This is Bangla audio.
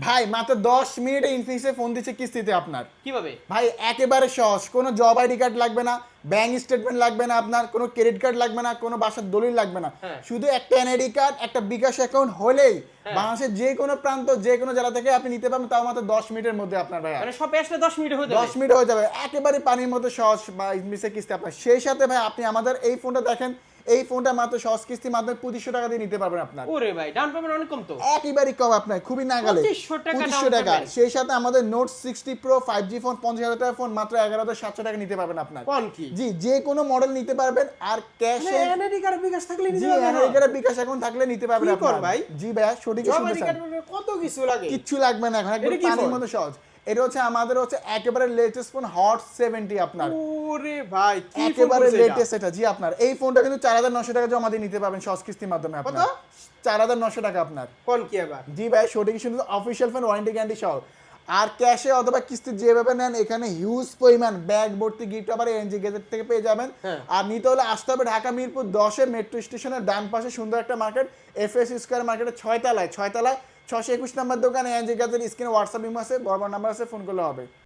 ভাই মাত্র 10 মিনিটে ইনফিনিক্সে ফোন দিচ্ছে কিস্তিতে আপনার। কিভাবে? ভাই একেবারে সহজ, কোনো জব আইডি কার্ড লাগবে না, ব্যাংক স্টেটমেন্ট লাগবে না, আপনার কোনো ক্রেডিট কার্ড লাগবে না, কোনো বাসার দলিল লাগবে না, হ্যাঁ। শুধু একটা এনআইডি কার্ড, একটা বিকাশ অ্যাকাউন্ট হলেই হ্যাঁ। বাংলাদেশের যে কোনো প্রান্ত, যে কোনো জেলা থেকে আপনি নিতে পারবেন, তাও মাত্র 10 মিনিটের মধ্যে আপনার ভাই। মানে শপে আসলে 10 মিনিটে হয়ে যাবে? 10 মিনিট হয়ে যাবে, একেবারে পানির মতো সহজ বা ইনফিনিক্সের কিস্তি আপনার। সেই সাথে ভাই আপনি আমাদের এই ফোনটা দেখেন, এই ফোনটা মাত্র সহজ কিস্তির মাধ্যমে 2500 টাকা দিয়ে নিতে পারবেন আপনার। ওরে ভাই, ডাউন পেমেন্ট অনেক কম তো। একেবারেই কম আপনার, খুবই নাগালে 2500 টাকা 2500 down টাকা। payment। সেই সাথে আমাদের নোট 60 প্রো 5G ফোন 50,000 টাকার ফোন মাত্র 11,700 টাকা নিতে পারবেন আপনার। কোন কি? জি, যে কোনো মডেল নিতে পারবেন, আর ক্যাশে এনআইডি কার্ড বিকাশ থাকলে জি নিতে পারবেন? এখানে বিকাশ অ্যাকাউন্ট থাকলে নিতে পারবেন কি আপনার কর ভাই? জি ভাইয়া, সঠিক জব আইডি শুনতেছেন, কার্ড কত কিছু লাগে? কিচ্ছু লাগবে না এখন, একদম এটা কি পানির ফোন? মতো সহজ। এটা হচ্ছে আমাদের হচ্ছে একেবারে লেটেস্ট ফোন হট 70 আপনার, ওরে ভাই, কি ফোন একেবারে বলছে এটা? লেটেস্ট এটা। জি আপনার এই ফোনটা কিন্তু 4,900 টাকা জমা দিয়ে নিতে পারবেন সহজ কিস্তির মাধ্যমে আপনার। কত? 4,900 টাকা আপনার। কোন কি আবার? জি ভাই, সঠিক শুনতে, অফিসিয়াল ফোন, ওয়ারেন্টি গ্যারান্টি সহ। আর ক্যাশে অথবা কিস্তি যেভাবে নেন, এখানে হিউজ পরিমাণ ব্যাগ ভর্তি গিফট আবার এনজি গেজেট থেকে পেয়ে যাবেন। হ্যাঁ। আর নিতে হলে আসতে হবে ঢাকা মিরপুর 10-এ মেট্রো স্টেশনের ডান পাশে সুন্দর একটা মার্কেট, এফএস স্কয়ার মার্কেটের 6 তলায় 621 নম্বর দোকানে এনজি গেজেট, স্ক্রিনে হোয়াটসঅ্যাপ ইমো আছে, বড় বড় নাম্বার আছে, ফোন করলে হবে।